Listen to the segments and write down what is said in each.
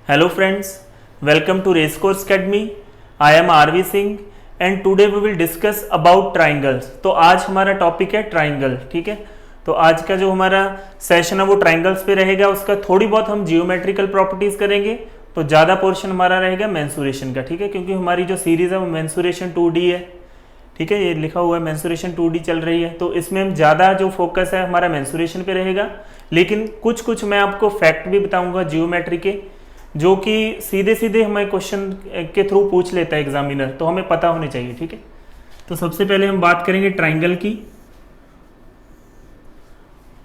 Hello friends, welcome to Racecourse Academy. I am RV Singh and today we will discuss about triangles. तो आज हमारा topic है triangle, ठीक है। तो आज का जो हमारा सेशन है वो ट्राइंगल्स पे रहेगा। उसका थोड़ी बहुत हम जियोमेट्रिकल प्रॉपर्टीज करेंगे, तो ज़्यादा पोर्शन हमारा रहेगा मेंसुरेशन का, ठीक है, क्योंकि हमारी जो सीरीज़ है वो मेंसुरेशन 2D है, ठीक है। ये लिखा हुआ है मेंसुरेशन 2D चल रही है, तो इसमें हम ज़्यादा जो फोकस है हमारा मेंसुरेशन पे रहेगा। लेकिन कुछ मैं आपको फैक्ट भी बताऊंगा जियोमेट्री के, जो कि सीधे सीधे हमें क्वेश्चन के थ्रू पूछ लेता है एग्जामिनर, तो हमें पता होनी चाहिए, ठीक है। तो सबसे पहले हम बात करेंगे ट्राइंगल की।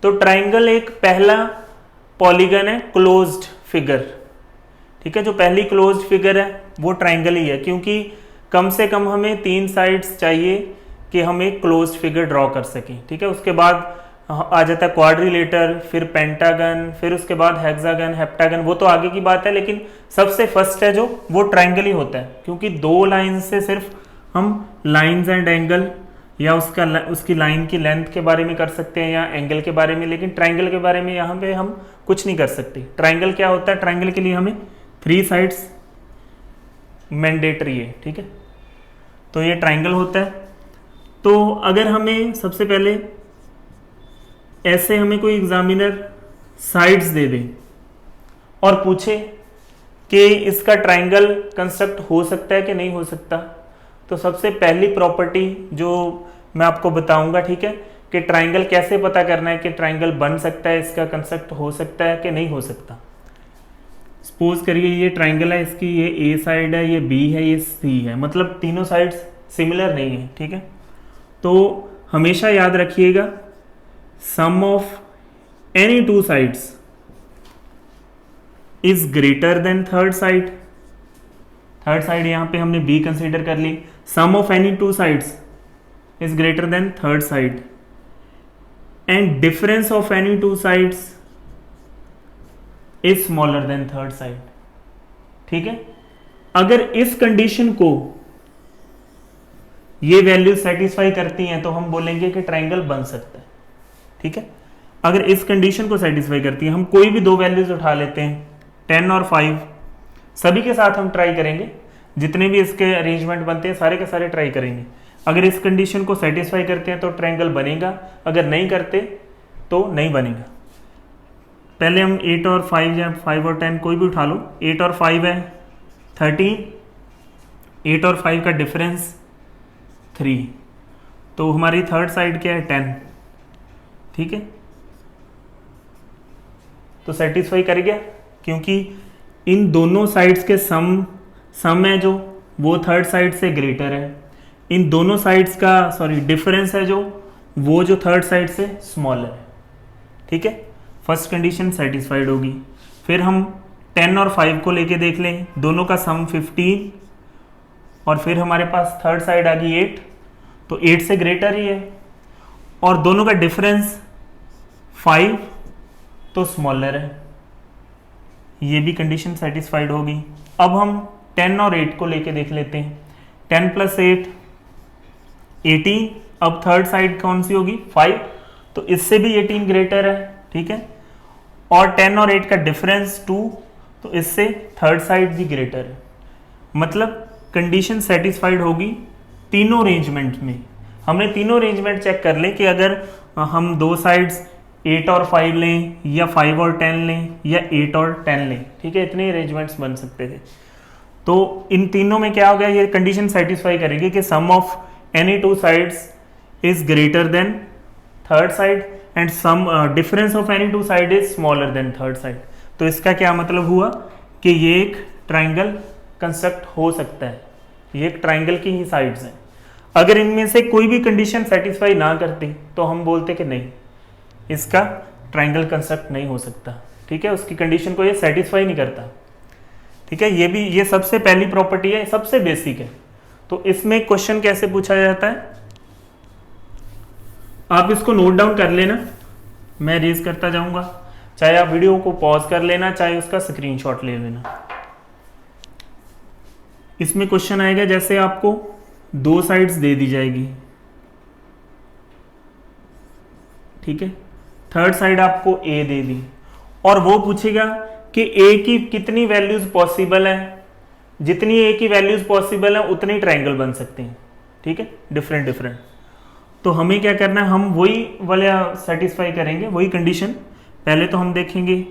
तो ट्राइंगल एक पहला पॉलीगन है, क्लोज्ड फिगर, ठीक है। जो पहली क्लोज्ड फिगर है वो ट्राइंगल ही है, क्योंकि कम से कम हमें 3 साइड्स चाहिए कि हम एक क्लोज्ड फिगर ड्रॉ कर सकें, ठीक है। उसके बाद आ जाता है क्वाड्रिलेटर, फिर पेंटागन, फिर उसके बाद हेक्सागन, हेप्टागन, वो तो आगे की बात है। लेकिन सबसे फर्स्ट है जो वो ट्राइंगल ही होता है, क्योंकि 2 लाइन से सिर्फ हम लाइंस एंड एंगल या उसकी लाइन की लेंथ के बारे में कर सकते हैं या एंगल के बारे में, लेकिन ट्राइंगल के बारे में यहाँ पे हम कुछ नहीं कर सकते। ट्राइंगल क्या होता है, ट्राइंगल के लिए हमें 3 साइड्स मैंडेटरी है, ठीक है। तो ये ट्राइंगल होता है। तो अगर हमें सबसे पहले ऐसे हमें कोई एग्जामिनर साइड्स दे दे और पूछे कि इसका ट्राइंगल कंस्ट्रक्ट हो सकता है कि नहीं हो सकता, तो सबसे पहली प्रॉपर्टी जो मैं आपको बताऊंगा, ठीक है, कि ट्राइंगल कैसे पता करना है कि ट्राइंगल बन सकता है, इसका कंस्ट्रक्ट हो सकता है कि नहीं हो सकता। सपोज करिए ये ट्राइंगल है, इसकी ये ए साइड है, ये बी है, ये सी है, मतलब तीनों साइड्स सिमिलर नहीं है, ठीक है। तो हमेशा याद रखिएगा sum of any 2 sides is greater than third side। Third side यहां पे हमने B कंसीडर कर ली। sum of any 2 sides is greater than third side and difference of any 2 sides is smaller than third side, ठीक है। अगर इस condition को ये वैल्यू सेटिस्फाई करती हैं तो हम बोलेंगे कि ट्राइंगल बन सकता है, ठीक है। अगर इस कंडीशन को सेटिस्फाई करती है, हम कोई भी 2 वैल्यूज उठा लेते हैं, 10 और 5, सभी के साथ हम ट्राई करेंगे, जितने भी इसके अरेंजमेंट बनते हैं सारे के सारे ट्राई करेंगे। अगर इस कंडीशन को सेटिस्फाई करते हैं तो ट्रायंगल बनेगा, अगर नहीं करते तो नहीं बनेगा। पहले हम 8 और 5 या 5 और 10 कोई भी उठा लो। 8 और 5 है 13, 8 और 5 का डिफरेंस 3, तो हमारी थर्ड साइड क्या है 10, ठीक है। तो सेटिस्फाई कर गया, क्योंकि इन दोनों साइड्स के सम है जो वो थर्ड साइड से ग्रेटर है, इन दोनों साइड्स का डिफरेंस है वो जो थर्ड साइड से स्मॉलर है, ठीक है। फर्स्ट कंडीशन सेटिस्फाइड होगी। फिर हम 10 और 5 को लेके देख लें, दोनों का सम 15 और फिर हमारे पास थर्ड साइड आ गई 8, तो 8 से ग्रेटर ही है, और दोनों का डिफरेंस 5 तो स्मॉलर है, ये भी कंडीशन सेटिस्फाइड होगी। अब हम 10 और 8 को लेके देख लेते हैं। 10 + 8 18, अब थर्ड साइड कौन सी होगी 5, तो इससे भी 18 ग्रेटर है, ठीक है। और 10 और 8 का डिफरेंस 2, तो इससे थर्ड साइड भी ग्रेटर है, मतलब कंडीशन सेटिस्फाइड होगी तीनों अरेंजमेंट में। हमने तीनों अरेंजमेंट चेक कर लें कि अगर हम 2 साइड्स 8 और 5 लें या 5 और 10 लें या 8 और 10 लें, ठीक है, इतने अरेंजमेंट्स बन सकते थे। तो इन तीनों में क्या हो गया, ये कंडीशन सेटिस्फाई करेगी कि sum of any 2 sides is greater than third side and sum difference of any 2 side is smaller than third side. तो इसका क्या मतलब हुआ कि ये एक ट्राइंगल कंस्ट्रक्ट हो सकता है, ये एक ट्राइंगल की ही साइड्स हैं। अगर इनमें से कोई भी कंडीशन सेटिस्फाई ना करती तो हम बोलते कि नहीं, इसका ट्राइंगल कंस्ट्रक्ट नहीं हो सकता, ठीक है, उसकी कंडीशन को ये सेटिस्फाई नहीं करता, ठीक है। ये सबसे पहली प्रॉपर्टी है, सबसे बेसिक है। तो इसमें क्वेश्चन कैसे पूछा जाता है, आप इसको नोट डाउन कर लेना, मैं रेज करता जाऊंगा, चाहे आप वीडियो को पॉज कर लेना, चाहे उसका स्क्रीनशॉट ले लेना। इसमें क्वेश्चन आएगा जैसे आपको 2 साइड्स दे दी जाएगी, ठीक है, थर्ड साइड आपको ए दे दी, और वो पूछेगा कि ए की कितनी वैल्यूज पॉसिबल है, जितनी ए की वैल्यूज पॉसिबल है उतने ट्राइंगल बन सकते हैं, ठीक है, डिफरेंट डिफरेंट। तो हमें क्या करना है, हम वही वाला सेटिस्फाई करेंगे, वही कंडीशन। पहले तो हम देखेंगे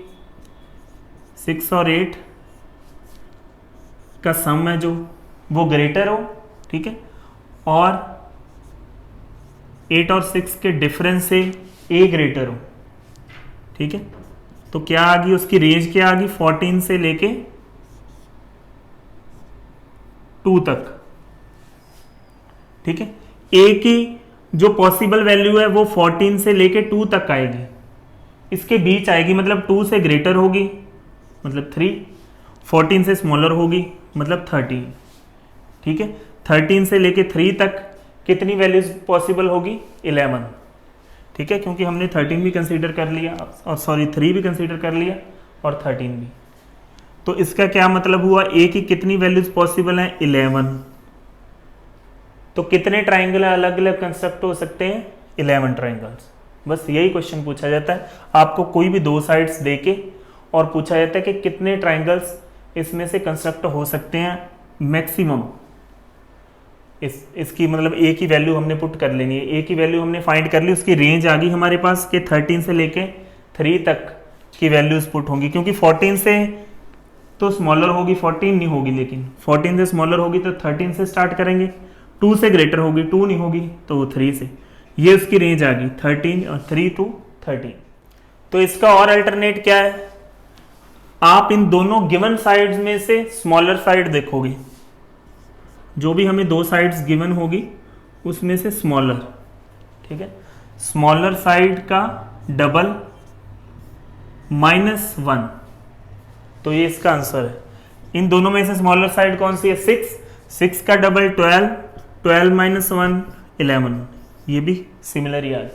6 और 8 का सम है जो वो ग्रेटर हो, ठीक है, और 8 और 6 के डिफरेंस से ए ग्रेटर हो, ठीक है। तो क्या आ गई उसकी रेंज, क्या आ गई, 14 से लेके 2 तक, ठीक है। ए की जो पॉसिबल वैल्यू है वो 14 से लेके 2 तक आएगी, इसके बीच आएगी, मतलब 2 से ग्रेटर होगी मतलब 3, 14 से स्मॉलर होगी मतलब 13, ठीक है। 13 से लेके 3 तक कितनी वैल्यूज पॉसिबल होगी, 11, ठीक है, क्योंकि हमने 13 भी कंसीडर कर लिया और सॉरी 3 भी कंसीडर कर लिया और 13 भी। तो इसका क्या मतलब हुआ, ए की कितनी वैल्यूज पॉसिबल हैं, 11। तो कितने ट्राइंगल अलग अलग कंस्ट्रक्ट हो सकते हैं, 11 ट्राइंगल्स। बस यही क्वेश्चन पूछा जाता है आपको, कोई भी 2 साइड्स देके और पूछा जाता है कि कितने ट्राइंगल्स इसमें से कंस्ट्रक्ट हो सकते हैं मैक्सिमम। इसकी मतलब ए की वैल्यू हमने पुट कर लेनी है, ए की वैल्यू हमने फाइंड कर ली, उसकी रेंज आ गई हमारे पास कि 13 से लेके 3 तक की वैल्यूज पुट होंगी, क्योंकि 14 से तो स्मॉलर होगी, 14 नहीं होगी, लेकिन 14 से स्मॉलर होगी तो 13 से स्टार्ट करेंगे, 2 से ग्रेटर होगी, 2 नहीं होगी तो 3 से। ये उसकी रेंज आ गई 13 और 3 to 13। तो इसका और अल्टरनेट क्या है, आप इन दोनों गिवन साइड्स में से स्मॉलर साइड देखोगे, जो भी हमें 2 साइड्स गिवन होगी उसमें से स्मॉलर, ठीक है, स्मॉलर साइड का डबल -1, तो ये इसका आंसर है। इन दोनों में से स्मॉलर साइड कौन सी है, 6 का डबल 12, 12 - 1 11, ये भी सिमिलर ही आ गया।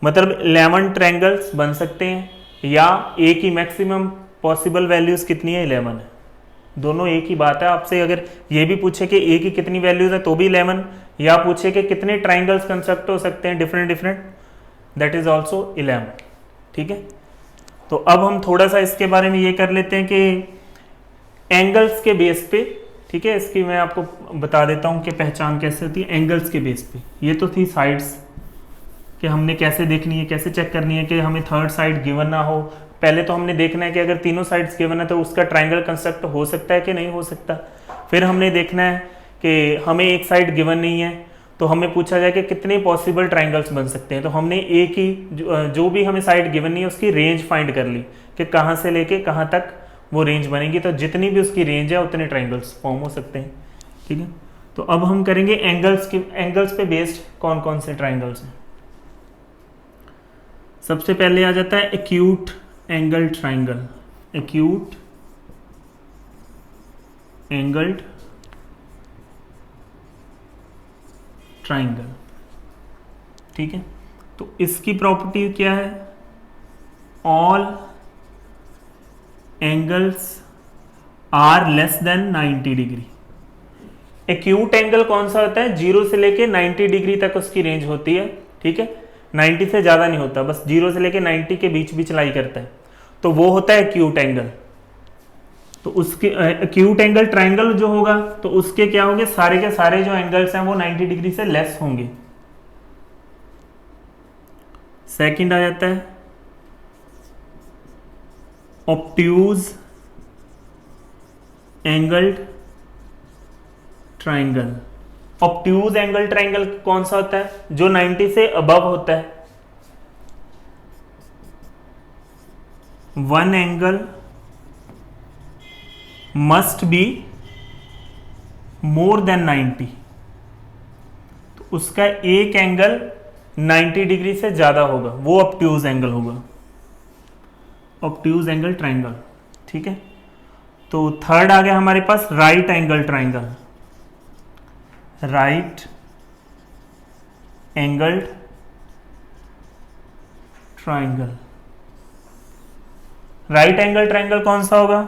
मतलब 11 ट्रायंगल्स बन सकते हैं, या ए की मैक्सिमम पॉसिबल वैल्यूज कितनी है, 11 है। दोनों एक ही बात है। आपसे अगर ये भी पूछे कि ए की कितनी वैल्यूज है तो भी 11, या पूछे कि कितने ट्राइंगल्स कंस्ट्रक्ट हो सकते हैं different different, that is also 11, ठीक है। तो अब हम थोड़ा सा इसके बारे में ये कर लेते हैं कि एंगल्स के बेस पे, ठीक है, इसकी मैं आपको बता देता हूं कि पहचान कैसे होती है एंगल्स के बेस पे। ये तो थी साइड्स कि हमने कैसे देखनी है, कैसे चेक करनी है कि हमें थर्ड साइड गिवन ना हो। पहले तो हमने देखना है कि अगर तीनों साइड्स गिवन है तो उसका ट्राइंगल कंस्ट्रक्ट हो सकता है कि नहीं हो सकता। फिर हमने देखना है कि हमें एक साइड गिवन नहीं है तो हमें पूछा जाए कि कितने पॉसिबल ट्राइंगल्स बन सकते हैं। तो हमने ए की जो भी हमें साइड गिवन नहीं है उसकी रेंज फाइंड कर ली कि कहाँ से लेके कहाँ तक वो रेंज बनेगी। तो जितनी भी उसकी रेंज है उतने ट्राइंगल्स फॉर्म हो सकते हैं, ठीक है। तो अब हम करेंगे एंगल्स पे बेस्ड कौन कौन से ट्राइंगल्स हैं। सबसे पहले आ जाता है acute angle triangle, acute angled triangle, ठीक है। तो इसकी प्रॉपर्टी क्या है, all angles are less than 90 degree. Acute angle कौन सा होता है, 0 से लेके 90 डिग्री तक उसकी रेंज होती है, ठीक है। 90 से ज्यादा नहीं होता, बस 0 से लेके 90 के बीच बीच लाई करता है, तो वो होता है एक्यूट एंगल। तो उसके एक्यूट एंगल ट्राइंगल जो होगा तो उसके क्या होंगे, सारे के सारे जो एंगल्स हैं वो 90 डिग्री से लेस होंगे। सेकंड आ जाता है obtuse angled triangle. Obtuse angle triangle कौन सा होता है, जो 90 से अबव होता है। One angle must be more than 90, तो उसका एक एंगल 90 डिग्री से ज्यादा होगा, वो ऑब्ट्यूज एंगल होगा, ऑब्ट्यूज एंगल ट्राइंगल, ठीक है। तो थर्ड आ गया हमारे पास right angle triangle, right angled triangle. Right angle triangle कौन सा होगा,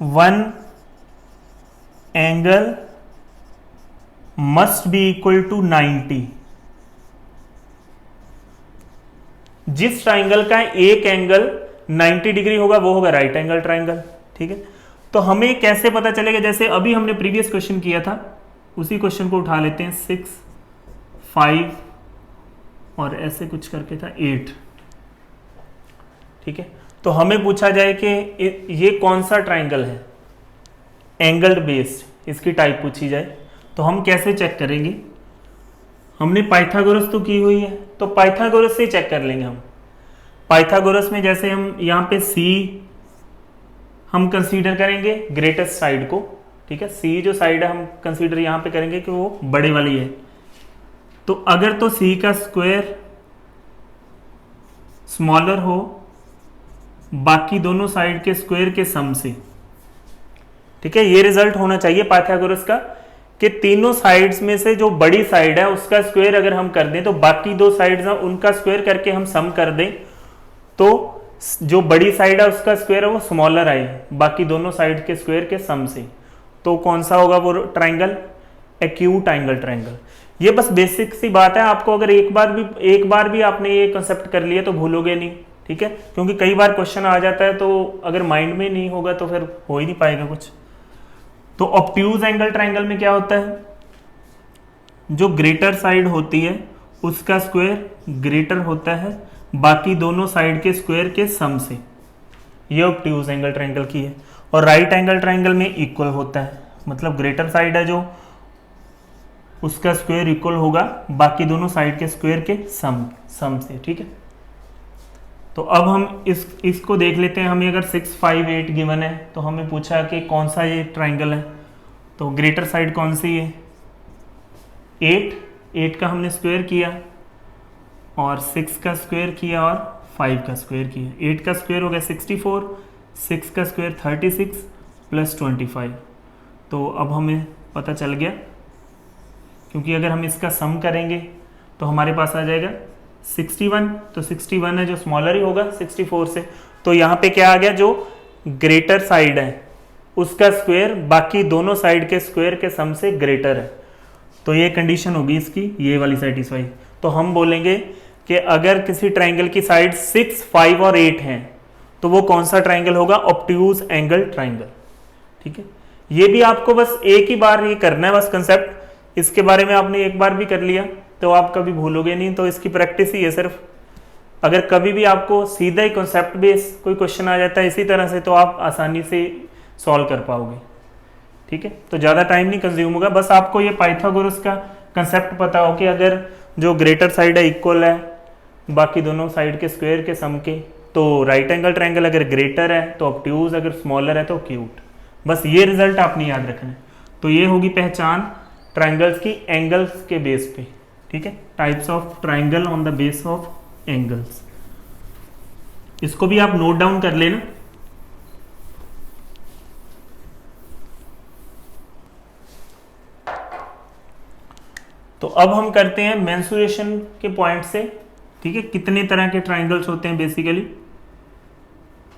one angle must be equal to 90, जिस ट्राइंगल का एक एंगल 90 डिग्री होगा वो होगा राइट एंगल ट्राइंगल। ठीक है, तो हमें कैसे पता चलेगा, जैसे अभी हमने प्रीवियस क्वेश्चन किया था उसी क्वेश्चन को उठा लेते हैं, 6, 5 और ऐसे कुछ करके था 8। ठीक है, तो हमें पूछा जाए कि ये कौन सा ट्राइंगल है, एंगल्ड बेस्ड, इसकी टाइप पूछी जाए तो हम कैसे चेक करेंगे। हमने पाइथागोरस तो की हुई है, तो पाइथागोरस से चेक कर लेंगे हम। पाइथागोरस में जैसे हम यहाँ पे सी हम कंसीडर करेंगे ग्रेटेस्ट साइड को। ठीक है, सी जो साइड है हम कंसीडर यहाँ पे करेंगे कि वो बड़े वाली है। तो अगर तो सी का स्क्वायर स्मॉलर हो बाकी दोनों साइड के स्क्वायर के सम से। ठीक है, ये रिजल्ट होना चाहिए पाइथागोरस का कि तीनों साइड्स में से जो बड़ी साइड है उसका स्क्वायर अगर हम कर दें तो बाकी दो साइड्स हैं उनका स्क्वायर करके हम सम कर दें तो जो बड़ी साइड है उसका स्क्वायर है वो स्मॉलर आए बाकी दोनों साइड के स्क्वायर के सम से। तो कौन सा होगा वो ट्राइंगल, एक्यूट एंगल ट्राइंगल। ये बस बेसिक सी बात है, आपको अगर एक बार भी आपने ये कंसेप्ट कर लिया तो भूलोगे नहीं। ठीक है, क्योंकि कई बार क्वेश्चन आ जाता है तो अगर माइंड में नहीं होगा तो फिर हो ही नहीं पाएगा कुछ। तो ऑब्ट्यूज एंगल ट्राइंगल में क्या होता है, जो ग्रेटर साइड होती है उसका स्क्वायर ग्रेटर होता है बाकी दोनों साइड के स्क्वायर के सम से। ये ऑब्ट्यूज एंगल ट्राइंगल की है। और राइट एंगल ट्राइंगल में इक्वल होता है, मतलब ग्रेटर साइड है जो उसका स्क्वायर इक्वल होगा बाकी दोनों साइड के स्क्वायर के सम से। ठीक है, तो अब हम इसको देख लेते हैं। हमें अगर 6, 5, 8 गिवन है तो हमें पूछा कि कौन सा ये ट्राइंगल है, तो ग्रेटर साइड कौन सी है, 8 का हमने स्क्वायर किया और 6 का स्क्वायर किया और 5 का स्क्वायर किया। 8 का स्क्वायर हो गया 64, 6 का स्क्वायर 36 प्लस 25। तो अब हमें पता चल गया, क्योंकि अगर हम इसका सम करेंगे तो हमारे पास आ जाएगा 61। तो 61 है जो स्मॉलर ही होगा 64 से। तो यहाँ पे क्या आ गया, जो ग्रेटर साइड है उसका स्क्वायर बाकी दोनों साइड के स्क्वायर के सम से ग्रेटर है। तो ये कंडीशन होगी इसकी, ये वाली सेटिस्फाई। तो हम बोलेंगे कि अगर किसी ट्राइंगल की साइड 6, 5 और 8 हैं तो वो कौन सा ट्राइंगल होगा, ऑब्ट्यूज एंगल ट्राइंगल। ठीक है, ये भी आपको बस एक ही बार ये करना है, बस कंसेप्ट इसके बारे में आपने एक बार भी कर लिया तो आप कभी भूलोगे नहीं। तो इसकी प्रैक्टिस ही है सिर्फ। अगर कभी भी आपको सीधा ही कॉन्सेप्ट बेस कोई क्वेश्चन आ जाता है इसी तरह से तो आप आसानी से सॉल्व कर पाओगे। ठीक है, तो ज़्यादा टाइम नहीं कंज्यूम होगा, बस आपको ये पाइथागोरस का कंसेप्ट पता हो कि अगर जो ग्रेटर साइड है इक्वल है बाकी दोनों साइड के स्क्वायर के सम के, तो राइट एंगल ट्राइंगल अगर ग्रेटर है तो ऑब्ट्यूज, अगर स्मॉलर है तो क्यूट। बस ये रिजल्ट आपने याद रखना है। तो ये होगी पहचान ट्राइंगल्स की एंगल्स के बेस पे। ठीक है, types of triangle on the base of angles. इसको भी आप नोट डाउन कर लेना। तो अब हम करते हैं मेंसुरेशन के पॉइंट से। ठीक है, कितने तरह के ट्राइंगल्स होते हैं बेसिकली।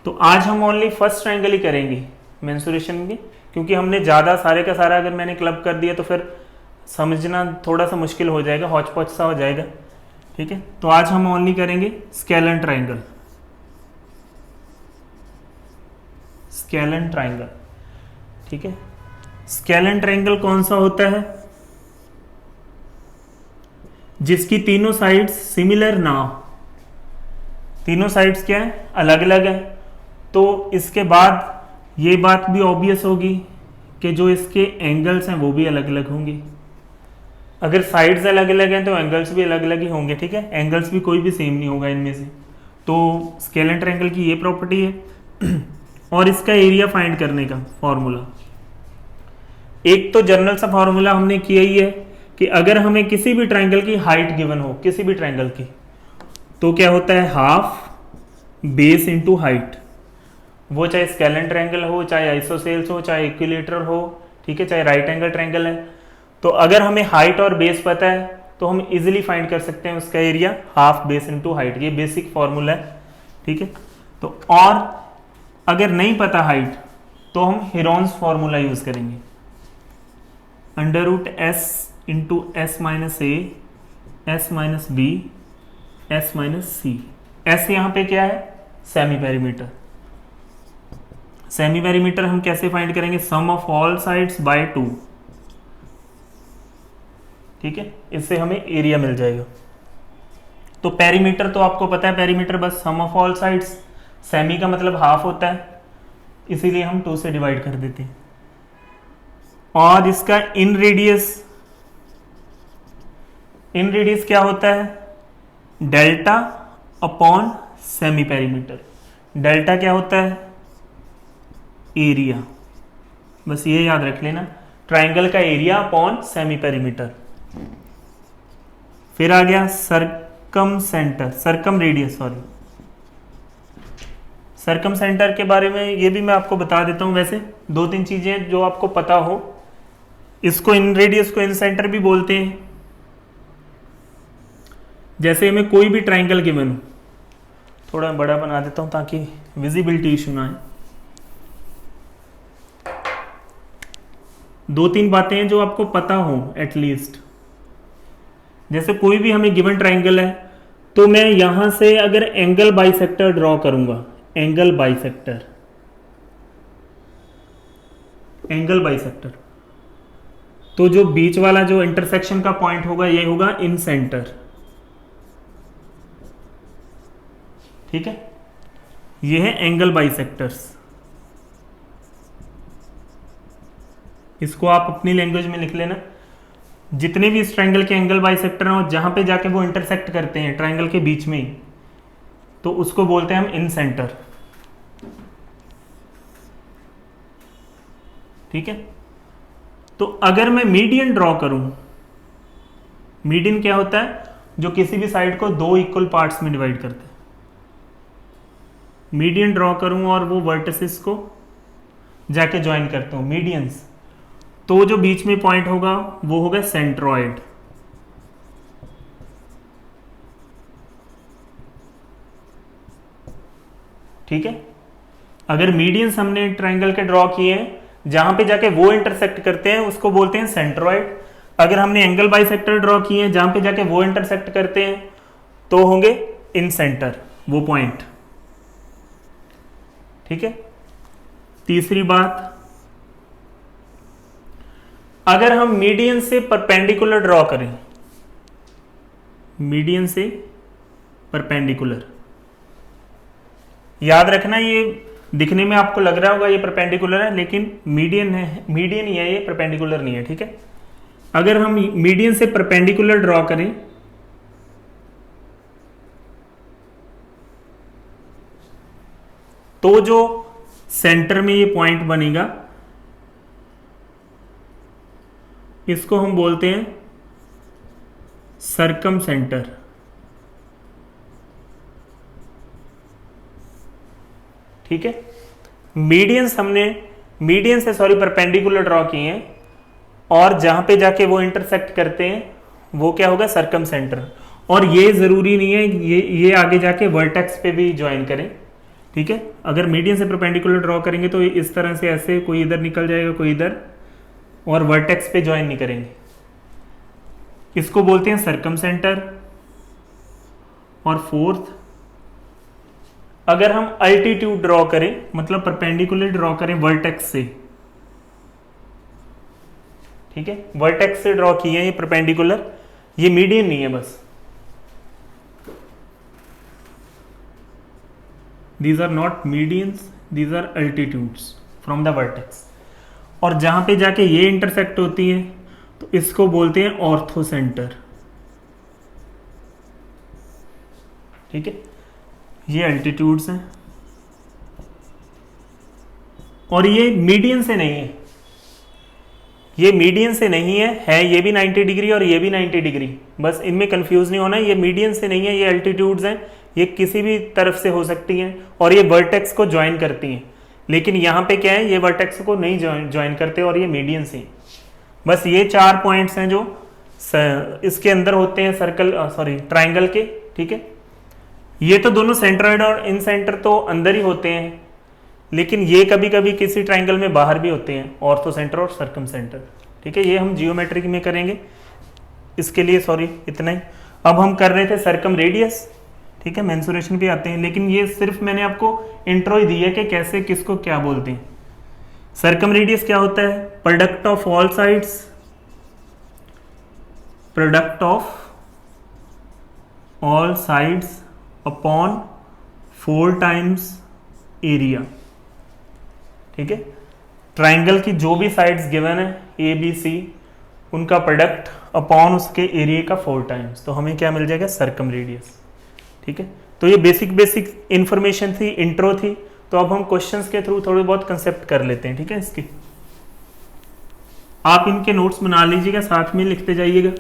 तो आज हम ओनली फर्स्ट ट्राइंगल ही करेंगे मेंसुरेशन के, क्योंकि हमने ज़्यादा सारे का सारा अगर मैंने क्लब कर दिया तो फिर समझना थोड़ा सा मुश्किल हो जाएगा, हौच पौच सा हो जाएगा। ठीक है, तो आज हम ओनली करेंगे स्केलन ट्राइंगल। स्केलन ट्राइंगल, ठीक है। स्केलन ट्राइंगल कौन सा होता है, जिसकी तीनों साइड्स सिमिलर ना हो। तीनों साइड्स क्या है, अलग अलग है। तो इसके बाद ये बात भी ऑब्वियस होगी कि जो इसके एंगल्स हैं वो भी अलग अलग होंगे। अगर साइड्स अलग अलग हैं तो एंगल्स भी अलग अलग ही होंगे। ठीक है, एंगल्स भी कोई भी सेम नहीं होगा इनमें से। तो स्केलन ट्रायंगल की ये प्रॉपर्टी है। और इसका एरिया फाइंड करने का फॉर्मूला, एक तो जनरल सा फॉर्मूला हमने किया ही है कि अगर हमें किसी भी ट्रायंगल की हाइट गिवन हो, किसी भी ट्रायंगल की, तो क्या होता है, हाफ बेस इनटू हाइट। वो चाहे स्केलन ट्रायंगल हो, चाहे आइसोसेल्स हो, चाहे इक्विलेटरल हो, ठीक है, चाहे राइट एंगल ट्रायंगल है। तो अगर हमें हाइट और बेस पता है तो हम इजीली फाइंड कर सकते हैं उसका area, half base into height. ये बेसिक फॉर्मूला है, ठीक है। तो और अगर नहीं पता हाइट तो हम हेरोन्स फॉर्मूला यूज करेंगे, under root S into S minus A, S minus B, S minus C. S यहाँ पे क्या है, सेमी पेरीमीटर। सेमी पेरीमीटर हम कैसे फाइंड करेंगे, सम ऑफ ऑल साइड्स बाय 2, ठीक है, इससे हमें एरिया मिल जाएगा। तो पेरीमीटर तो आपको पता है, पेरीमीटर बस सम ऑफ ऑल साइड्स, सेमी का मतलब हाफ होता है, इसीलिए हम 2 से डिवाइड कर देते हैं। और इसका इन रेडियस क्या होता है, delta upon semi perimeter. Delta क्या होता है, एरिया, बस ये याद रख लेना, ट्राइंगल का एरिया अपॉन सेमी पेरीमीटर। फिर आ गया सरकम रेडियस, सरकम सेंटर के बारे में ये भी मैं आपको बता देता हूं। वैसे 2-3 चीजें जो आपको पता हो, इसको इन रेडियस को इन सेंटर भी बोलते हैं। जैसे मैं कोई भी ट्राइंगल गिवन हूं, थोड़ा बड़ा बना देता हूं ताकि विजिबिलिटी इशू ना आए। 2-3 बातें हैं जो आपको पता हो एटलीस्ट। जैसे कोई भी हमें गिवन ट्राइंगल है, तो मैं यहां से अगर एंगल बाइसेक्टर ड्रॉ करूंगा, एंगल बाइसेक्टर, तो जो बीच वाला जो इंटरसेक्शन का पॉइंट होगा ये होगा इन सेंटर, ठीक है, ये है एंगल बाइसेक्टर्स। इसको आप अपनी लैंग्वेज में लिख लेना। जितने भी इस ट्रायंगल के एंगल बाइसेक्टर हैं, जहां पे जाके वो इंटरसेक्ट करते हैं ट्रायंगल के बीच में ही, तो उसको बोलते हैं हम इन सेंटर, ठीक है। तो अगर मैं मीडियन ड्रॉ करूं, मीडियन क्या होता है, जो किसी भी साइड को 2 इक्वल पार्ट्स में डिवाइड करते हैं। मीडियन ड्रॉ करूं और वो वर्टिसेस को जाके ज्वाइन करता हूं, मीडियंस, तो जो बीच में पॉइंट होगा वो होगा सेंट्रॉइड, ठीक है। अगर मीडियंस हमने ट्रायंगल के ड्रॉ किए हैं, जहां पे जाके वो इंटरसेक्ट करते हैं उसको बोलते हैं सेंट्रॉइड। अगर हमने एंगल बाइसेक्टर ड्रॉ किए हैं जहां पे जाके वो इंटरसेक्ट करते हैं तो होंगे इन सेंटर वो पॉइंट, ठीक है। तीसरी बात, अगर हम मीडियन से परपेंडिकुलर ड्रॉ करें, मीडियन से परपेंडिकुलर, याद रखना ये दिखने में आपको लग रहा होगा ये परपेंडिकुलर है, लेकिन मीडियन है, मीडियन ही है ये, परपेंडिकुलर नहीं है, ठीक है। अगर हम मीडियन से परपेंडिकुलर ड्रॉ करें तो जो सेंटर में ये पॉइंट बनेगा इसको हम बोलते हैं सरकम सेंटर, ठीक है। मीडियन से परपेंडिकुलर ड्रॉ किए हैं और जहां पे जाके वो इंटरसेक्ट करते हैं वो क्या होगा, सरकम सेंटर। और ये जरूरी नहीं है ये आगे जाके वर्टेक्स पे भी ज्वाइन करें, ठीक है। अगर मीडियन से परपेंडिकुलर ड्रॉ करेंगे तो इस तरह से ऐसे कोई इधर निकल जाएगा कोई इधर, और वर्टेक्स पे ज्वाइन नहीं करेंगे, इसको बोलते हैं सरकम सेंटर। और फोर्थ, अगर हम अल्टीट्यूड ड्रॉ करें, मतलब परपेंडिकुलर ड्रॉ करें वर्टेक्स से, ठीक है, वर्टेक्स से ड्रॉ किए ये परपेंडिकुलर, ये मीडियन नहीं है बस, these are not medians, these are altitudes from the vertex. और जहां पे जाके ये इंटरसेक्ट होती है तो इसको बोलते हैं ऑर्थो सेंटर, ठीक है। ये अल्टीट्यूड्स हैं और ये मीडियन से नहीं है, ये मीडियन से नहीं है ये भी 90 डिग्री और ये भी 90 डिग्री, बस इनमें कंफ्यूज नहीं होना। ये मीडियन से नहीं है, ये अल्टीट्यूड्स हैं, ये किसी भी तरफ से हो सकती हैं और ये वर्टेक्स को ज्वाइन करती हैं। लेकिन यहां पे क्या है, ये वर्टेक्स को नहीं ज्वाइन करते और ये मीडियन से। बस ये 4 पॉइंट्स हैं जो इसके अंदर होते हैं ट्राइंगल के, ठीक है। ये तो दोनों सेंट्रॉइड और इन सेंटर तो अंदर ही होते हैं, लेकिन ये कभी कभी किसी ट्राइंगल में बाहर भी होते हैं, ऑर्थो सेंटर और सरकम सेंटर, ठीक है। ये हम जियोमेट्री में करेंगे, इसके लिए इतना ही। अब हम कर रहे थे सरकम रेडियस, ठीक है, मेंसुरेशन भी आते हैं, लेकिन ये सिर्फ मैंने आपको इंट्रो ही दी है कि कैसे किसको क्या बोलते हैं। सर्कमरेडियस क्या होता है? Product of all sides, product of all sides upon 4 times area. ठीक है, ट्राइंगल की जो भी साइड्स गिवन है ए बी सी, उनका प्रोडक्ट अपॉन उसके एरिया का 4 टाइम्स, तो हमें क्या मिल जाएगा? सर्कमरेडियस। ठीक है, तो ये बेसिक इंफॉर्मेशन थी, इंट्रो थी। तो अब हम क्वेश्चंस के थ्रू थोड़े बहुत कंसेप्ट कर लेते हैं। ठीक है, इसके आप इनके नोट्स बना लीजिएगा, साथ में लिखते जाइएगा।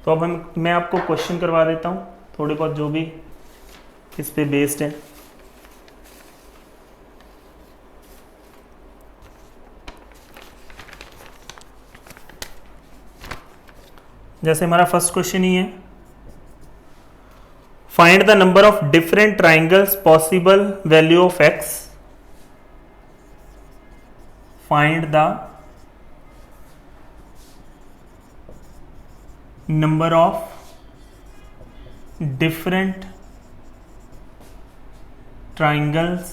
तो अब मैं आपको क्वेश्चन करवा देता हूँ थोड़े बहुत जो भी इस पे बेस्ड है। जैसे हमारा फर्स्ट क्वेश्चन ही है, find the number of different triangles possible value of x. Find the number of different triangles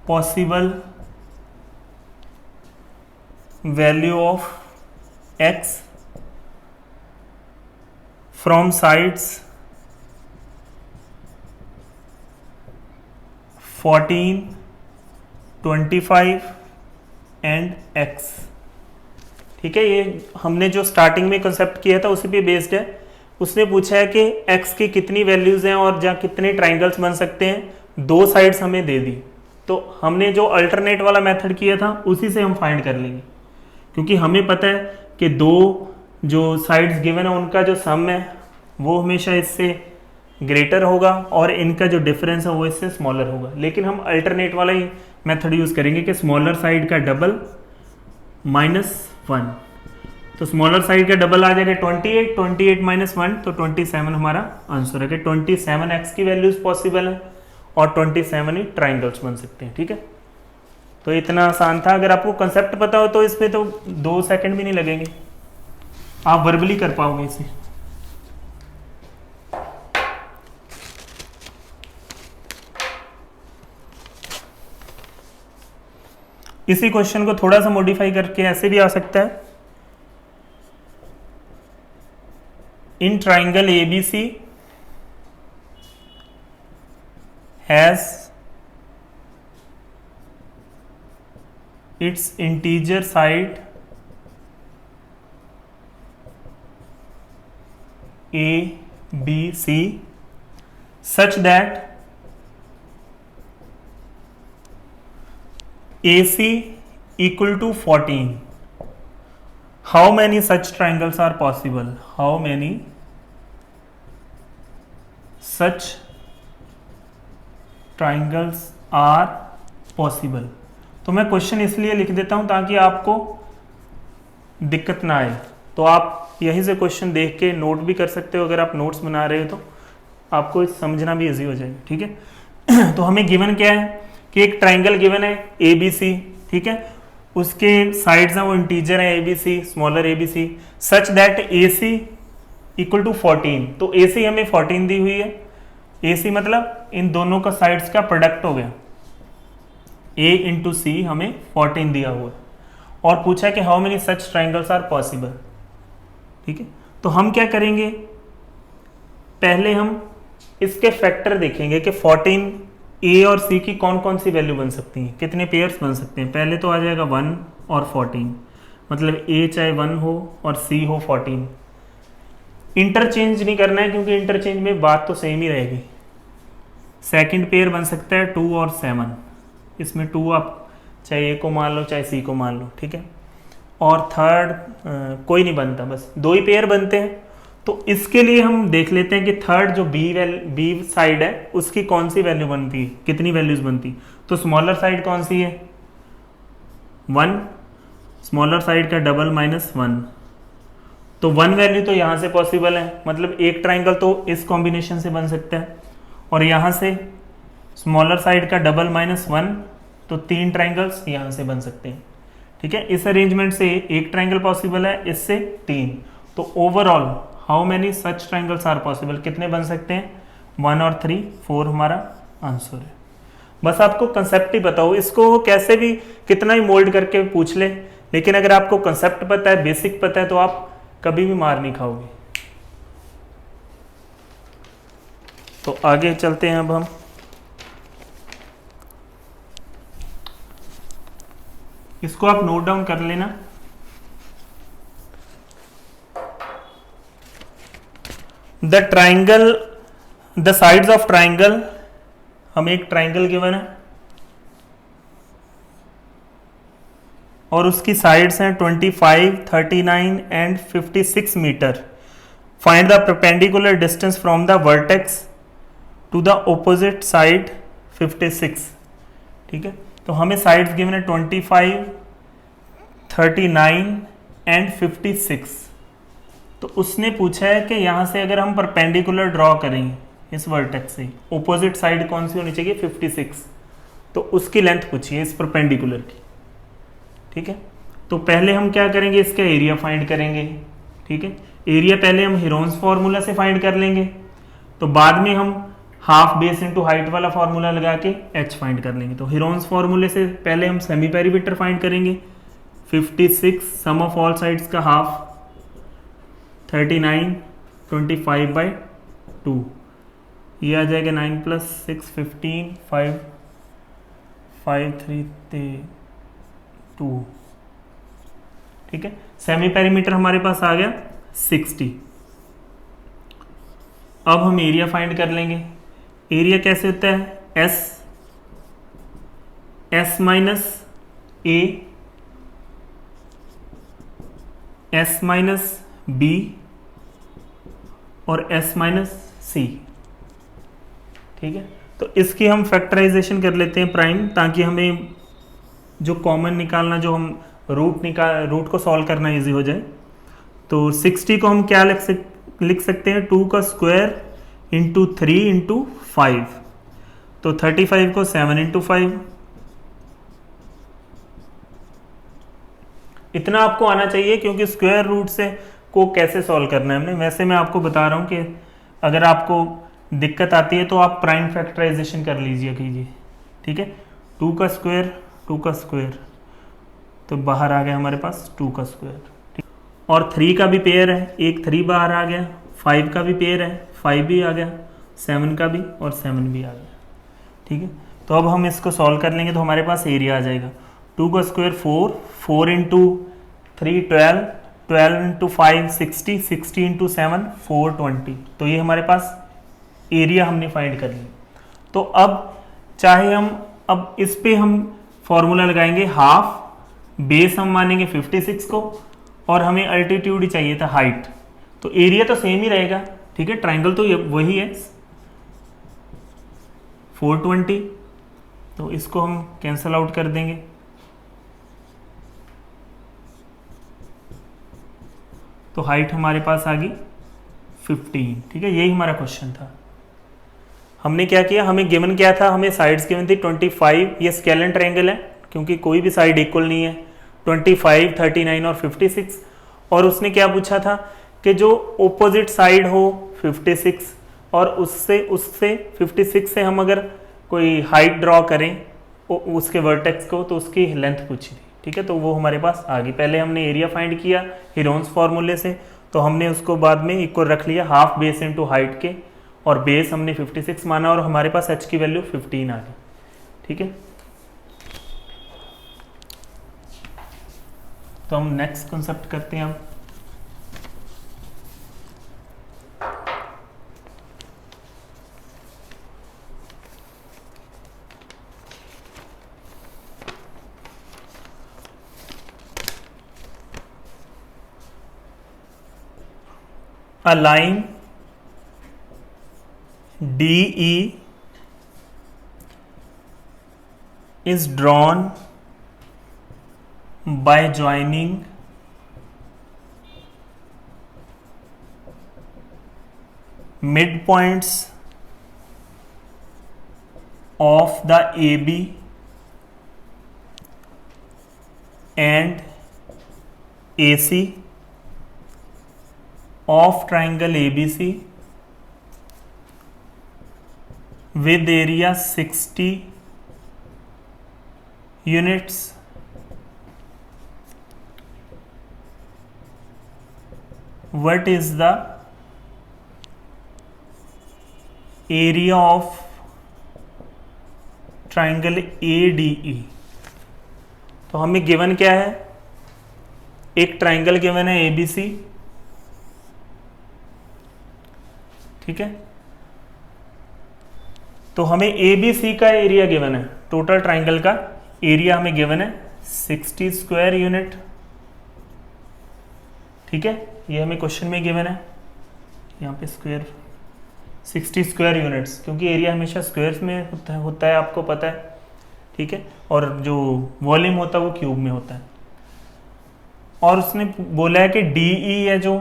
possible value of x from sides 14, 25 and x। ठीक है, ये हमने जो स्टार्टिंग में कंसेप्ट किया था उसी पे बेस्ड है। उसने पूछा है कि x की कितनी वैल्यूज हैं और जहाँ कितने ट्राइंगल्स बन सकते हैं, 2 साइड्स हमें दे दी। तो हमने जो अल्टरनेट वाला मेथड किया था उसी से हम फाइंड कर लेंगे, क्योंकि हमें पता है कि 2 जो साइड्स गिवन है उनका जो सम है वो हमेशा इससे ग्रेटर होगा और इनका जो डिफरेंस है वो इससे स्मॉलर होगा। लेकिन हम अल्टरनेट वाला ही मेथड यूज़ करेंगे कि स्मॉलर साइड का डबल -1। तो स्मॉलर साइड का डबल आ जाएगा 28, 28 -1 तो 27 हमारा आंसर है कि 27x की वैल्यूज पॉसिबल है और 27 ही ट्राइंगल्स बन सकते हैं। ठीक है, तो इतना आसान था। अगर आपको कंसेप्ट पता हो तो इसमें तो 2 सेकंड भी नहीं लगेंगे, आप वर्बली कर पाओगे इसे। इसी क्वेश्चन को थोड़ा सा मॉडिफाई करके ऐसे भी आ सकता है, in triangle ABC has its integer side a b c such that AC equal to 14. How many such triangles are possible? How many such triangles are possible? तो मैं क्वेश्चन इसलिए लिख देता हूं ताकि आपको दिक्कत ना आए। तो आप यहीं से क्वेश्चन देख के नोट भी कर सकते हो, अगर आप नोट्स बना रहे हो तो आपको समझना भी इजी हो जाएगा। ठीक है, तो हमें गिवन क्या है कि एक ट्राइंगल गिवन है ए बी सी। ठीक है, उसके साइड्स हैं वो इंटीजर है A B C, smaller A B C, such that A C equal to 14। तो ए सी हमें 14 दी हुई है। ए सी मतलब इन दोनों का साइड्स का प्रोडक्ट हो गया, a इंटू सी हमें 14 दिया हुआ है और पूछा है कि how many such triangles are possible. ठीक है, तो हम क्या करेंगे, पहले हम इसके फैक्टर देखेंगे कि 14 ए और सी की कौन कौन सी वैल्यू बन सकती हैं, कितने पेयर्स बन सकते हैं। पहले तो आ जाएगा 1 और 14, मतलब ए चाहे 1 हो और सी हो 14। इंटरचेंज नहीं करना है क्योंकि इंटरचेंज में बात तो सेम ही रहेगी। सेकंड पेयर बन सकता है 2 और 7, इसमें 2 आप चाहे ए को मान लो चाहे सी को मान लो। ठीक है, और थर्ड कोई नहीं बनता, बस 2 ही पेयर बनते हैं। तो इसके लिए हम देख लेते हैं कि थर्ड जो बी साइड है उसकी कौन सी वैल्यू बनती है, कितनी वैल्यूज बनती। तो स्मॉलर साइड कौन सी है, 1, स्मॉलर साइड का डबल -1, तो 1 वैल्यू तो यहां से पॉसिबल है, मतलब एक ट्राइंगल तो इस कॉम्बिनेशन से बन सकता है। और यहां से स्मॉलर साइड का डबल -1 तो 3 ट्राइंगल्स यहां से बन सकते हैं। ठीक है, इस अरेंजमेंट से एक ट्राइंगल पॉसिबल है, इससे 3। तो overall how many such triangles are possible, कितने बन सकते हैं, 1 और 3, 4 हमारा आंसर है। बस आपको कंसेप्ट ही बताओ, इसको कैसे भी कितना ही मोल्ड करके पूछ ले, लेकिन अगर आपको कंसेप्ट पता है, बेसिक पता है, तो आप कभी भी मार नहीं खाओगे। तो आगे चलते हैं अब हम। इसको आप नोट डाउन कर लेना। The triangle, the sides of triangle, हमें एक ट्राइंगल गिवन है और उसकी साइड्स हैं 25, 39 and 56 metre. Find the perpendicular distance from the vertex to the opposite side 56। ठीक है, तो हमें साइड्स गिवन है 25, 39 एंड 56। तो उसने पूछा है कि यहां से अगर हम परपेंडिकुलर ड्रॉ करें इस वर्टेक्स से, ऑपोजिट साइड कौन सी होनी चाहिए, 56, तो उसकी लेंथ पूछिए इस परपेंडिकुलर की। ठीक है, तो पहले हम क्या करेंगे, इसका एरिया फाइंड करेंगे। ठीक है, एरिया पहले हम हीरोन्स फॉर्मूला से फाइंड कर लेंगे, तो बाद में हम हाफ बेस इनटू हाइट वाला फॉर्मूला लगा के h फाइंड कर लेंगे। तो हीरोन्स फॉर्मूले से पहले हम सेमी पेरीमीटर फाइंड करेंगे, 56 सम ऑफ ऑल साइड्स का हाफ, 39 25/2, ये आ जाएगा 9 + 6 15, 5 5 3 2। ठीक है, सेमी पेरीमीटर हमारे पास आ गया 60। अब हम एरिया फाइंड कर लेंगे। एरिया कैसे होता है, S minus A, S minus B और S माइनस C। ठीक है, तो इसकी हम फैक्टराइजेशन कर लेते हैं प्राइम, ताकि हमें जो कॉमन निकालना, जो हम रूट को सॉल्व करना इजी हो जाए। तो 60 को हम क्या लिख सकते हैं, 2 का स्क्वायर इंटू 3 इंटू 5, तो 35 को 7 इंटू 5। इतना आपको आना चाहिए, क्योंकि स्क्वायर रूट से को कैसे सॉल्व करना है हमने। वैसे मैं आपको बता रहा हूं कि अगर आपको दिक्कत आती है तो आप प्राइम फैक्टराइजेशन कर लीजिए कीजिए। ठीक है, 2 का स्क्वायर, 2 का स्क्वायर, तो बाहर आ गया हमारे पास 2 का स्क्वायर। ठीक, और 3 का भी पेयर है, एक 3 बाहर आ गया, 5 का भी पेयर है, 5 भी आ गया, 7 का भी और 7 भी आ गया। ठीक है, तो अब हम इसको सॉल्व कर लेंगे, तो हमारे पास एरिया आ जाएगा 2 का स्क्वायर 4, 4 इंटू 3 12, 12 इंटू 5 60, 60 इंटू 7 420। तो ये हमारे पास एरिया हमने फाइंड कर लिया। तो अब चाहे हम अब इस पे हम फॉर्मूला लगाएंगे, हाफ बेस हम मानेंगे 56 को, और हमें अल्टीट्यूड ही चाहिए था हाइट, तो एरिया तो सेम ही रहेगा। ठीक है, ट्राइंगल तो वही है 420, तो इसको हम कैंसल आउट कर देंगे। तो हाइट हमारे पास आ गई 15। ठीक है, यही हमारा क्वेश्चन था। हमने क्या किया, हमें गिवन क्या था, हमें साइड्स गिवन थी 25, ये स्केलन ट्रायंगल है क्योंकि कोई भी साइड इक्वल नहीं है, 25, 39 और 56। और उसने क्या पूछा था कि जो ओपोजिट साइड हो 56 और उससे 56 से हम अगर कोई हाइट ड्रॉ करें उसके वर्टेक्स को, तो उसकी लेंथ पूछी थी। ठीक है, तो वो हमारे पास आ गई। पहले हमने एरिया फाइंड किया हीरोन्स फॉर्मूले से, तो हमने उसको बाद में इक्वल रख लिया हाफ बेस इनटू हाइट के, और बेस हमने 56 माना और हमारे पास h की वैल्यू 15 आ गई। ठीक है, तो हम नेक्स्ट कॉन्सेप्ट करते हैं। अब a line DE is drawn by joining midpoints of the AB and AC of triangle ABC with area 60 units what is the area of triangle ADE। तो हमें गिवन क्या है, एक ट्राइंगल गिवन है ABC, ठीक है। तो हमें ABC का एरिया गिवन है, टोटल ट्राइंगल का एरिया हमें गिवन है 60 स्क्वायर यूनिट, ठीक है। ये हमें क्वेश्चन में गिवन है, यहाँ पे स्क्वायर 60 स्क्वायर यूनिट्स, क्योंकि एरिया हमेशा स्क्वायर्स में होता है आपको पता है, ठीक है। और जो वॉल्यूम होता है वो क्यूब में होता है। और उसने बोला है कि DE है जो,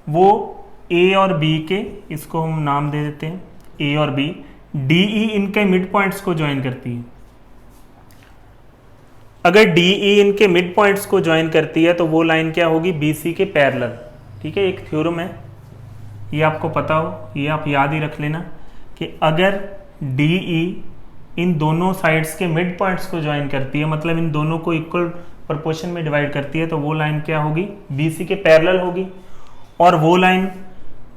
वो A और B के, इसको हम नाम दे देते हैं A और B, DE इनके मिड पॉइंट्स को ज्वाइन करती है। अगर DE इनके मिड पॉइंट्स को ज्वाइन करती है तो वो लाइन क्या होगी, BC के पैरेलल, ठीक है। एक थ्योरम है, ये आपको पता हो, ये आप याद ही रख लेना कि अगर DE इन दोनों साइड्स के मिड पॉइंट्स को ज्वाइन करती है, मतलब इन दोनों को इक्वल प्रोपोर्शन में डिवाइड करती है, तो वो लाइन क्या होगी, BC के पैरेलल होगी। और वो लाइन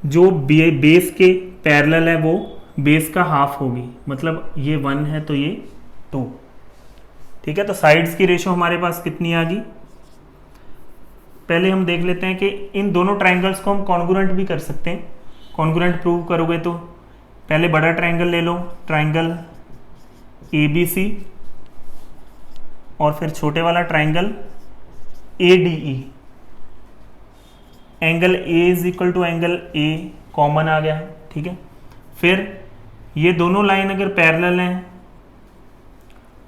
जो बेस के पैरेलल है वो बेस का हाफ होगी, मतलब ये 1 है तो ये 2, ठीक है। तो साइड्स की रेशो हमारे पास कितनी आ गई, पहले हम देख लेते हैं कि इन दोनों ट्राइंगल्स को हम कॉन्ग्रुएंट भी कर सकते हैं। कॉन्ग्रुएंट प्रूव करोगे तो पहले बड़ा ट्राइंगल ले लो, ट्राइंगल ABC, और फिर छोटे वाला triangle ADE। Angle A is equal to angle A common आ गया, ठीक है। फिर ये दोनों लाइन अगर पैरेलल हैं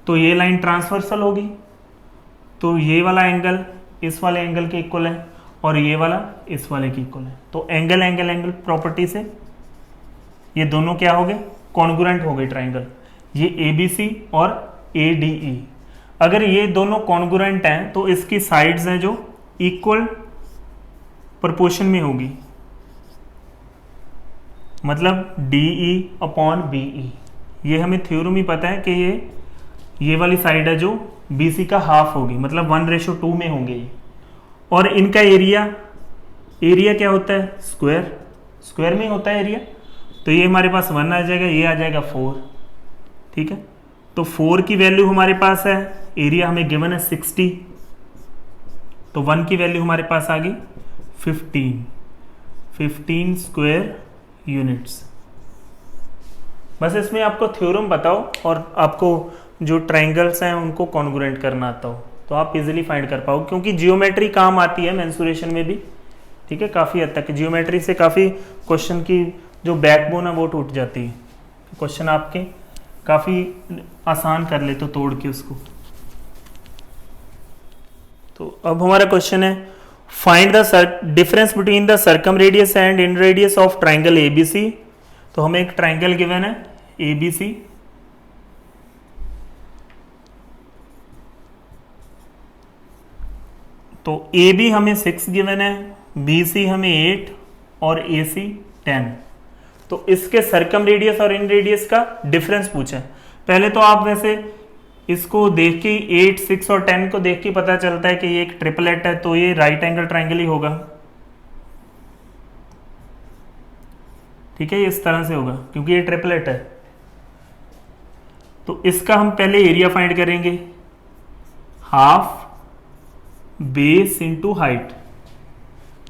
तो ये लाइन ट्रांसवर्सल होगी, तो ये वाला एंगल इस वाले एंगल के इक्वल है और ये वाला इस वाले के इक्वल है। तो एंगल एंगल एंगल प्रॉपर्टी से ये दोनों क्या हो गए, कॉन्ग्रुएंट हो गए ट्राइंगल, ये ABC और ADE। अगर ये दोनों कॉन्ग्रुएंट हैं तो इसकी साइड्स हैं जो इक्वल प्रोपोर्शन में होगी, मतलब DE अपॉन BE। ये हमें थ्योरम ही पता है कि ये वाली साइड है जो BC का हाफ होगी, मतलब 1:2 में होंगे ये। और इनका एरिया क्या होता है, स्क्वायर में होता है एरिया। तो ये हमारे पास 1 आ जाएगा, ये आ जाएगा 4, ठीक है। तो 4 की वैल्यू हमारे पास है, एरिया हमें गिवन है 60, तो 1 की वैल्यू हमारे पास आ गई 15 स्क्वायर यूनिट्स। बस इसमें आपको थ्योरम बताओ और आपको जो ट्राइंगल्स हैं उनको कॉन्ग्रुएंट करना आता हो तो आप इजीली फाइंड कर पाओ, क्योंकि जियोमेट्री काम आती है मेंसुरेशन में भी, ठीक है। काफ़ी हद तक जियोमेट्री से काफ़ी क्वेश्चन की जो बैकबोन है वो टूट जाती है, क्वेश्चन आपके काफ़ी आसान कर ले तो तोड़ के उसको। तो अब हमारा क्वेश्चन है, find the difference between the circum radius and in radius of triangle ABC। तो हमें एक ट्राइंगल गिवन है ABC, तो AB हमें 6 गिवन है, BC हमें 8 और AC 10। तो इसके सर्कम रेडियस और इन रेडियस का डिफरेंस पूछा है। पहले तो आप वैसे इसको देख के 8, 6 और 10 को देख के पता चलता है कि ये एक ट्रिपलेट है, तो ये राइट एंगल ट्राइंगल ही होगा, ठीक है। ये इस तरह से होगा क्योंकि ये ट्रिपलेट है। तो इसका हम पहले एरिया फाइंड करेंगे, हाफ बेस इंटू हाइट,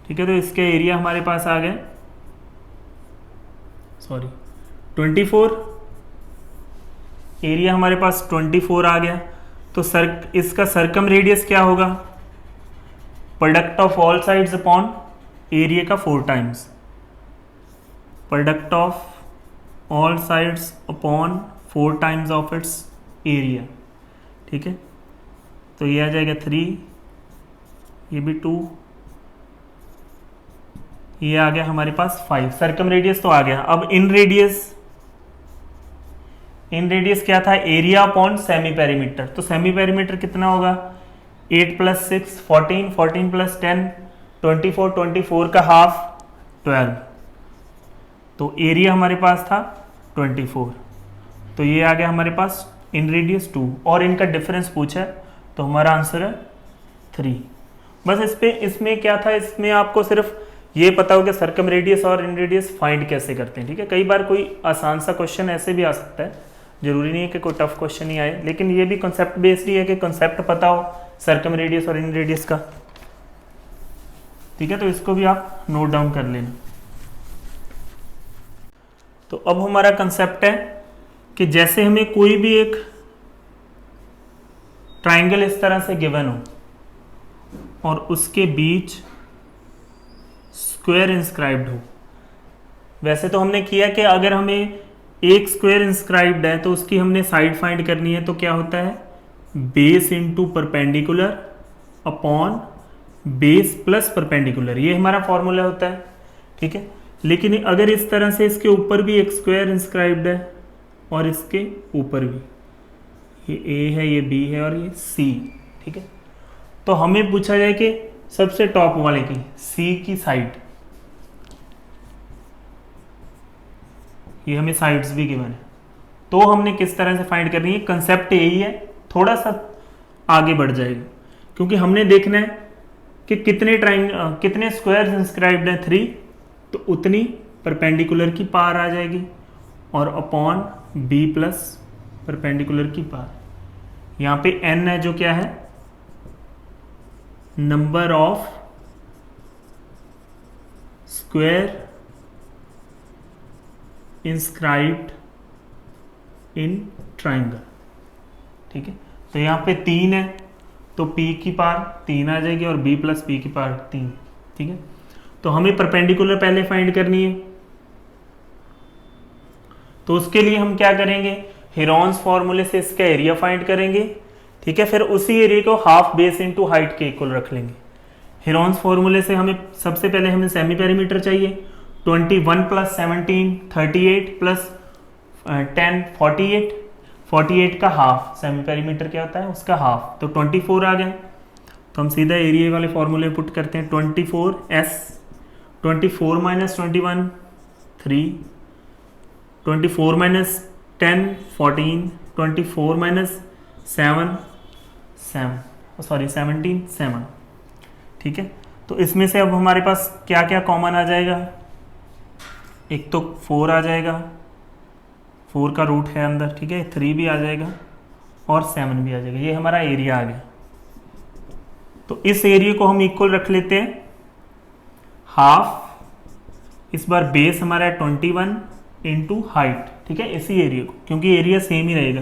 ठीक है। तो इसका एरिया हमारे पास आ गया 24, एरिया हमारे पास 24 आ गया। तो इसका सर्कम रेडियस क्या होगा, product of all sides upon area का 4 times, product of all sides upon 4 times of its area, ठीक है। तो ये आ जाएगा 3, ये भी 2, ये आ गया हमारे पास 5। सर्कम रेडियस तो आ गया। अब इन रेडियस क्या था, एरिया अपॉन सेमी पेरीमीटर। तो सेमी पेरीमीटर कितना होगा, 8 प्लस 6 14, 14 प्लस 10 24, 24 का हाफ 12, तो एरिया हमारे पास था 24, तो ये आ गया हमारे पास इन रेडियस 2 और इनका डिफरेंस पूछा है तो हमारा आंसर है 3। बस इसमें क्या था, इसमें आपको सिर्फ ये पता हो कि सर्कम रेडियस और इन रेडियस फाइंड कैसे करते हैं, ठीक है। कई बार कोई आसान सा क्वेश्चन ऐसे भी आ सकता है, जरूरी नहीं है कि कोई टफ क्वेश्चन ही आए, लेकिन ये भी कॉन्सेप्ट बेस्ड ही है कि कॉन्सेप्ट पता हो सर्कम रेडियस और इन रेडियस का, ठीक है। तो इसको भी आप नोट डाउन कर लेना। तो अब हमारा कंसेप्ट है कि जैसे हमें कोई भी एक ट्राइंगल इस तरह से गिवन हो और उसके बीच स्क्वायर इंस्क्राइब्ड हो। वैसे तो हमने किया कि अगर हमें एक स्क्वायर इंस्क्राइब्ड है तो उसकी हमने साइड फाइंड करनी है, तो क्या होता है, base into perpendicular upon base plus perpendicular, ये हमारा फॉर्मूला होता है, ठीक है। लेकिन अगर इस तरह से इसके ऊपर भी एक स्क्वायर इंस्क्राइब्ड है और इसके ऊपर भी, ये ए है, ये बी है और ये सी, ठीक है, तो हमें पूछा जाए कि सबसे टॉप वाले की सी की साइड, ये हमें साइड्स भी गिवन है, तो हमने किस तरह से फाइंड करनी है, कंसेप्ट यही है, थोड़ा सा आगे बढ़ जाएगा क्योंकि हमने देखना है कि कितने स्क्वायर इंस्क्राइब्ड है 3, तो उतनी परपेंडिकुलर की पार आ जाएगी और अपॉन बी प्लस परपेंडिकुलर की पार, यहाँ पे n है जो क्या है, number of square inscribed in triangle, ठीक है। तो यहाँ पे 3 है तो p की पार 3 आ जाएगी और b प्लस p की पार 3, ठीक है। तो हमें परपेंडिकुलर पहले फाइंड करनी है, तो उसके लिए हम क्या करेंगे, हेरॉन्स फॉर्मूले से इसका एरिया फाइंड करेंगे, ठीक है। फिर उसी एरिया को हाफ बेस इंटू हाइट के इक्वल रख लेंगे। हेरॉन्स फॉर्मूले से हमें सबसे पहले हमें सेमी पेरीमीटर चाहिए, 21 प्लस 17 38 प्लस 10 48, 48 का हाफ, सेमी पेरीमीटर क्या होता है उसका हाफ, तो 24 आ गया। तो हम सीधा एरिया वाले फॉर्मूले पुट करते हैं, 24s 24 माइनस 21 3, 24 माइनस 10 14, 24 माइनस 7 17 7, ठीक है। तो इसमें से अब हमारे पास क्या क्या कॉमन आ जाएगा, एक तो 4 आ जाएगा, 4 का रूट है अंदर, ठीक है, 3 भी आ जाएगा और 7 भी आ जाएगा, ये हमारा एरिया आ गया। तो इस एरिया को हम इक्वल रख लेते हैं हाफ, इस बार बेस हमारा है 21 इंटू हाइट, ठीक है, इसी एरिया को, क्योंकि एरिया सेम ही रहेगा,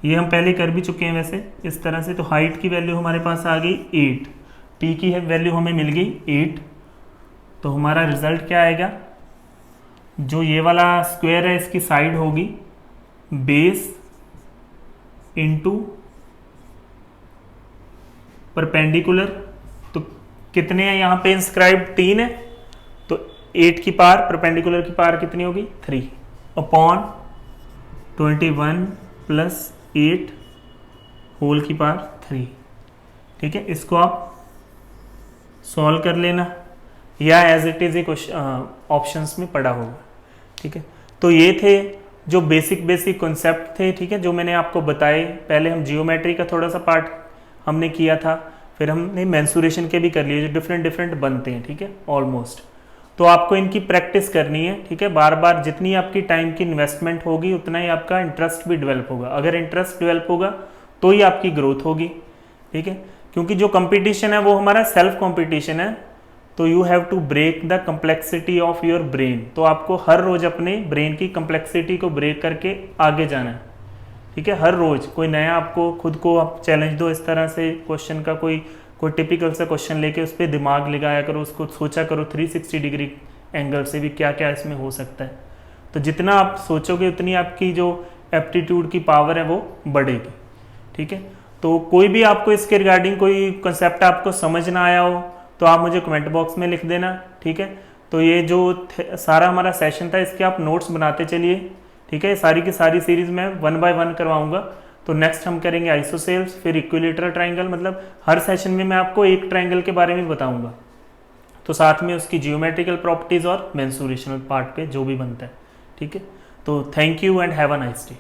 ये हम पहले कर भी चुके हैं वैसे इस तरह से। तो हाइट की वैल्यू हमारे पास आ गई 8, पी की वैल्यू हमें मिल गई 8, तो हमारा रिजल्ट क्या आएगा, जो ये वाला स्क्वायर है इसकी साइड होगी बेस इंटू परपेंडिकुलर, तो कितने हैं यहाँ पे इंस्क्राइब्ड 3 है, तो 8 की पार परपेंडिकुलर की पार कितनी होगी 3 अपॉन 21 प्लस 8 होल की पार 3, ठीक है। इसको आप सॉल्व कर लेना या एज इट इज ऑप्शंस में पड़ा होगा, ठीक है। तो ये थे जो बेसिक कॉन्सेप्ट थे, ठीक है, जो मैंने आपको बताए। पहले हम जियोमेट्री का थोड़ा सा पार्ट हमने किया था, फिर हमने मेंसुरेशन के भी कर लिए जो डिफरेंट बनते हैं, ठीक है, ऑलमोस्ट। तो आपको इनकी प्रैक्टिस करनी है, ठीक है, बार बार। जितनी आपकी टाइम की इन्वेस्टमेंट होगी उतना ही आपका इंटरेस्ट भी डेवलप होगा। अगर इंटरेस्ट डेवलप होगा तो ही आपकी ग्रोथ होगी, ठीक है, क्योंकि जो कंपटीशन है वो हमारा सेल्फ कंपटीशन है। तो you have to break the complexity of your brain, तो आपको हर रोज अपने ब्रेन की कम्प्लेक्सिटी को ब्रेक करके आगे जाना है, ठीक है। हर रोज कोई नया आपको खुद को आप चैलेंज दो, इस तरह से क्वेश्चन का कोई टिपिकल सा क्वेश्चन लेके उस पर दिमाग लगाया करो, उसको सोचा करो 360 डिग्री एंगल से भी क्या क्या इसमें हो सकता है। तो जितना आप सोचोगे उतनी आपकी जो एप्टीट्यूड की पावर है वो बढ़ेगी, ठीक है। तो कोई भी आपको इसके रिगार्डिंग कोई कंसेप्ट आपको समझ ना आया हो तो आप मुझे कमेंट बॉक्स में लिख देना, ठीक है। तो ये जो सारा हमारा सेशन था इसके आप नोट्स बनाते चलिए, ठीक है। सारी की सारी सीरीज मैं 1 बाय 1 करवाऊंगा, तो नेक्स्ट हम करेंगे आइसोसेल्स, फिर इक्विलेटरल ट्राइंगल, मतलब हर सेशन में मैं आपको एक ट्राइंगल के बारे में बताऊंगा, तो साथ में उसकी जियोमेट्रिकल प्रॉपर्टीज और मेंसुरेशनल पार्ट पे जो भी बनता है। ठीक है, तो thank you and have a nice day.